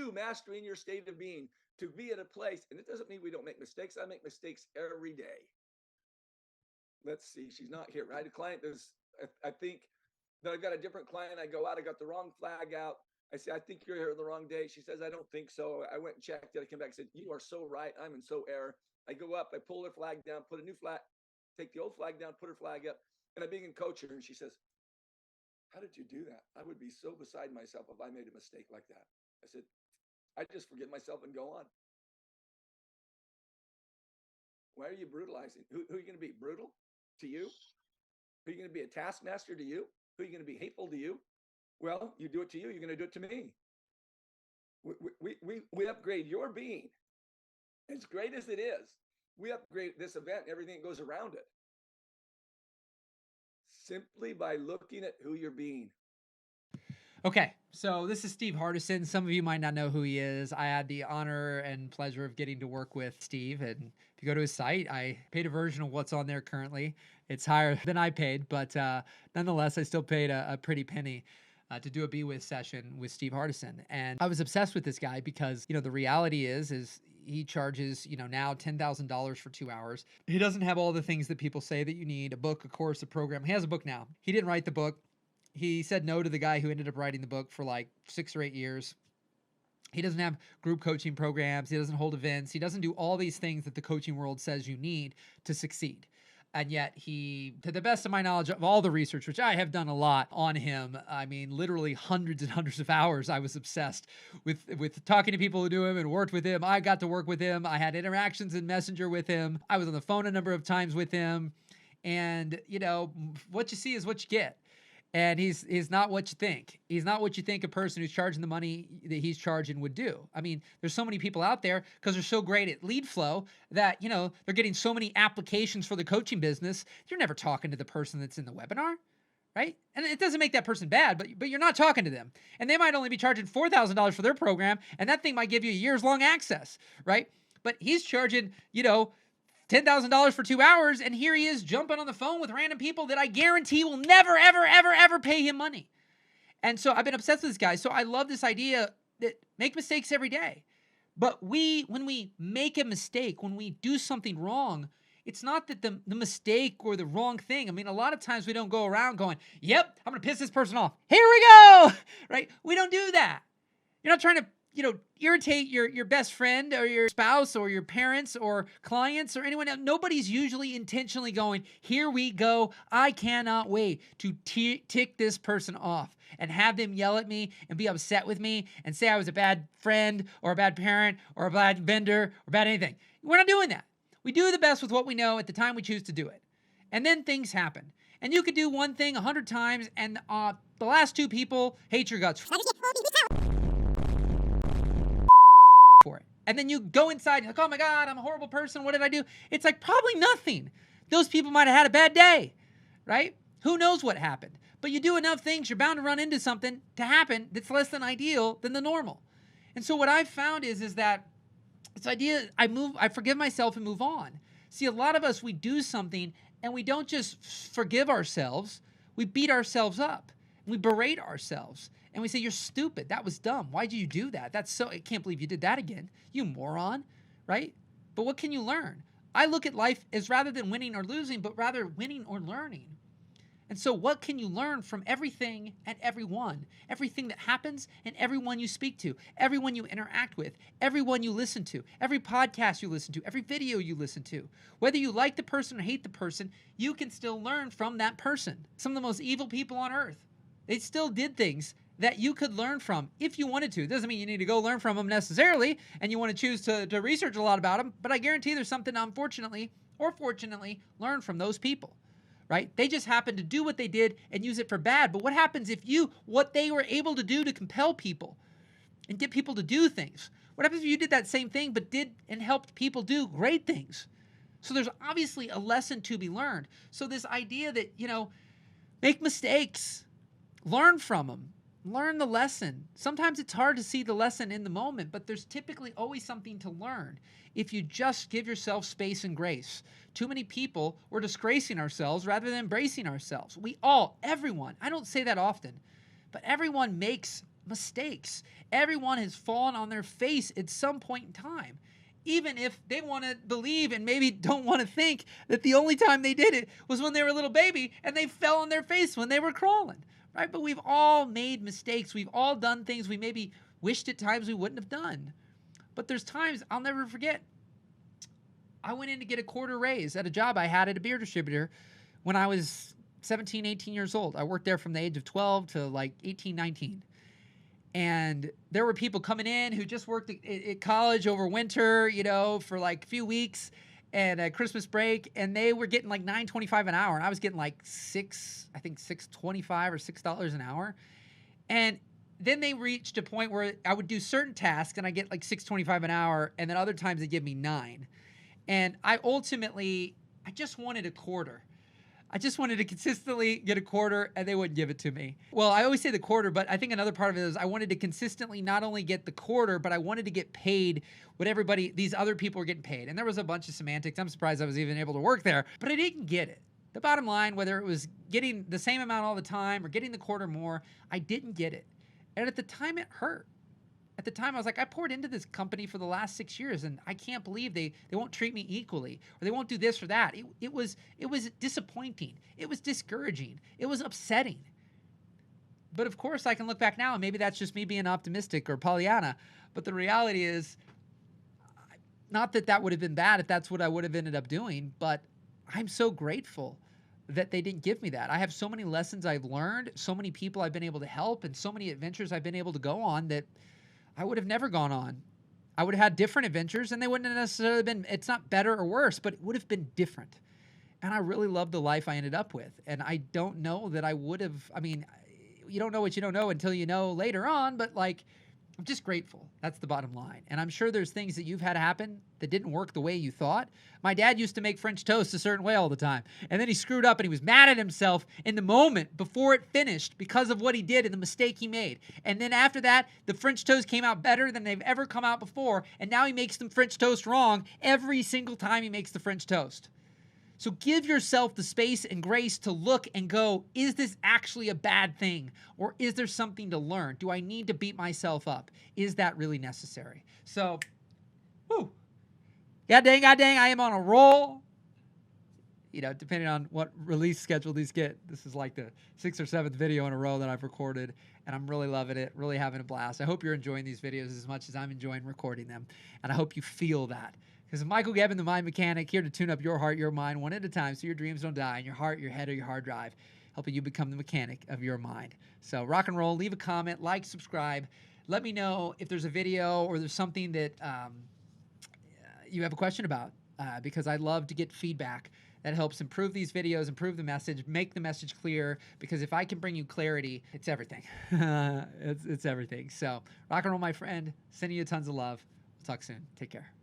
you mastering your state of being to be at a place. And it doesn't mean we don't make mistakes. I make mistakes every day. Let's see. She's not here, right? A client I think that I've got a different client. I go out, I got the wrong flag out. I say, I think you're here on the wrong day. She says, I don't think so. I went and checked it. I came back and said, you are so right. I'm in so error. I go up, I pull her flag down, put a new flag, take the old flag down, put her flag up. And I begin to coach her. And she says, how did you do that? I would be so beside myself if I made a mistake like that. I said, I just forgive myself and go on. Why are you brutalizing? Who are you going to be? Brutal to you? Who are you going to be? A taskmaster to you? Who are you going to be? Hateful to you? Well, you do it to you, you're going to do it to me. We upgrade your being. As great as it is, we upgrade this event and everything that goes around it. Simply by looking at who you're being. Okay, so this is Steve Hardison. Some of you might not know who he is. I had the honor and pleasure of getting to work with Steve. And if you go to his site, I paid a version of what's on there currently. It's higher than I paid, but nonetheless, I still paid a pretty penny to do a Be With session with Steve Hardison. And I was obsessed with this guy because, the reality is he charges, now $10,000 for 2 hours. He doesn't have all the things that people say that you need, a book, a course, a program. He has a book now. He didn't write the book. He said no to the guy who ended up writing the book for like 6 or 8 years. He doesn't have group coaching programs. He doesn't hold events. He doesn't do all these things that the coaching world says you need to succeed. And yet he, to the best of my knowledge of all the research, which I have done a lot on him, I mean, literally hundreds and hundreds of hours, I was obsessed with talking to people who knew him and worked with him. I got to work with him. I had interactions in Messenger with him. I was on the phone a number of times with him. And, what you see is what you get. And he's not what you think. He's not what you think a person who's charging the money that he's charging would do. I mean, there's so many people out there because they're so great at lead flow that, they're getting so many applications for the coaching business. You're never talking to the person that's in the webinar, right? And it doesn't make that person bad, but you're not talking to them. And they might only be charging $4,000 for their program, and that thing might give you a year's long access, right? But he's charging, $10,000 for 2 hours, and here he is jumping on the phone with random people that I guarantee will never, ever, ever, ever pay him money. And so I've been obsessed with this guy. So I love this idea that make mistakes every day. But when we make a mistake, when we do something wrong, it's not that the mistake or the wrong thing. I mean, a lot of times we don't go around going, yep, I'm going to piss this person off. Here we go, right? We don't do that. You're not trying to irritate your best friend or your spouse or your parents or clients or anyone else. Nobody's usually intentionally going, here we go. I cannot wait to tick this person off and have them yell at me and be upset with me and say I was a bad friend or a bad parent or a bad vendor or bad anything. We're not doing that. We do the best with what we know at the time we choose to do it. And then things happen. And you could do one thing 100 times and the last 2 people hate your guts for it. And then you go inside and like, oh my God, I'm a horrible person. What did I do? It's like probably nothing. Those people might have had a bad day, right? Who knows what happened? But you do enough things, you're bound to run into something to happen that's less than ideal than the normal. And so what I've found is that this idea, I forgive myself and move on. See, a lot of us, we do something and we don't just forgive ourselves. We beat ourselves up. We berate ourselves. And we say, you're stupid. That was dumb. Why did you do that? I can't believe you did that again. You moron, right? But what can you learn? I look at life as rather than winning or losing, but rather winning or learning. And so what can you learn from everything and everyone? Everything that happens and everyone you speak to, everyone you interact with, everyone you listen to, every podcast you listen to, every video you listen to. Whether you like the person or hate the person, you can still learn from that person. Some of the most evil people on earth, they still did things that you could learn from if you wanted to. It doesn't mean you need to go learn from them necessarily, and you want to choose to research a lot about them, but I guarantee there's something unfortunately or fortunately learn from those people, right? They just happened to do what they did and use it for bad. But what happens if what they were able to do to compel people and get people to do things? What happens if you did that same thing but did and helped people do great things? So there's obviously a lesson to be learned. So this idea that, make mistakes, learn from them, learn the lesson. Sometimes it's hard to see the lesson in the moment, but there's typically always something to learn if you just give yourself space and grace. Too many people, we're disgracing ourselves rather than embracing ourselves. Everyone, I don't say that often, but everyone makes mistakes. Everyone has fallen on their face at some point in time. Even if they want to believe and maybe don't want to think that the only time they did it was when they were a little baby and they fell on their face when they were crawling, right? But we've all made mistakes. We've all done things we maybe wished at times we wouldn't have done. But there's times I'll never forget. I went in to get a quarter raise at a job I had at a beer distributor when I was 17, 18 years old. I worked there from the age of 12 to like 18, 19. And there were people coming in who just worked at college over winter, for like a few weeks and a Christmas break. And they were getting like $9.25 an hour. And I was getting like $6.25 or $6 an hour. And then they reached a point where I would do certain tasks and I get like $6.25 an hour. And then other times they give me $9. And I just wanted a quarter. I just wanted to consistently get a quarter and they wouldn't give it to me. Well, I always say the quarter, but I think another part of it is I wanted to consistently not only get the quarter, but I wanted to get paid what these other people were getting paid. And there was a bunch of semantics. I'm surprised I was even able to work there, but I didn't get it. The bottom line, whether it was getting the same amount all the time or getting the quarter more, I didn't get it. And at the time it hurt. At the time, I was like, I poured into this company for the last 6 years, and I can't believe they won't treat me equally, or they won't do this or that. It was disappointing. It was discouraging. It was upsetting. But of course, I can look back now, and maybe that's just me being optimistic or Pollyanna. But the reality is, not that that would have been bad if that's what I would have ended up doing, but I'm so grateful that they didn't give me that. I have so many lessons I've learned, so many people I've been able to help, and so many adventures I've been able to go on that I would have never gone on. I would have had different adventures, and they wouldn't have necessarily been, it's not better or worse, but it would have been different. And I really loved the life I ended up with. And I don't know that I would have, you don't know what you don't know until you know later on, but like, I'm just grateful. That's the bottom line. And I'm sure there's things that you've had happen that didn't work the way you thought. My dad used to make French toast a certain way all the time. And then he screwed up and he was mad at himself in the moment before it finished because of what he did and the mistake he made. And then after that, the French toast came out better than they've ever come out before. And now he makes the French toast wrong every single time he makes the French toast. So give yourself the space and grace to look and go, is this actually a bad thing? Or is there something to learn? Do I need to beat myself up? Is that really necessary? So, God dang, I am on a roll. Depending on what release schedule these get, this is like the 6th or 7th video in a row that I've recorded, and I'm really loving it, really having a blast. I hope you're enjoying these videos as much as I'm enjoying recording them, and I hope you feel that. Because Michael Gavin, the Mind Mechanic, here to tune up your heart, your mind, one at a time so your dreams don't die, and your heart, your head, or your hard drive, helping you become the mechanic of your mind. So rock and roll, leave a comment, like, subscribe. Let me know if there's a video or there's something that you have a question about, because I'd love to get feedback that helps improve these videos, improve the message, make the message clear, because if I can bring you clarity, it's everything. It's everything. So rock and roll, my friend. Sending you tons of love. We'll talk soon. Take care.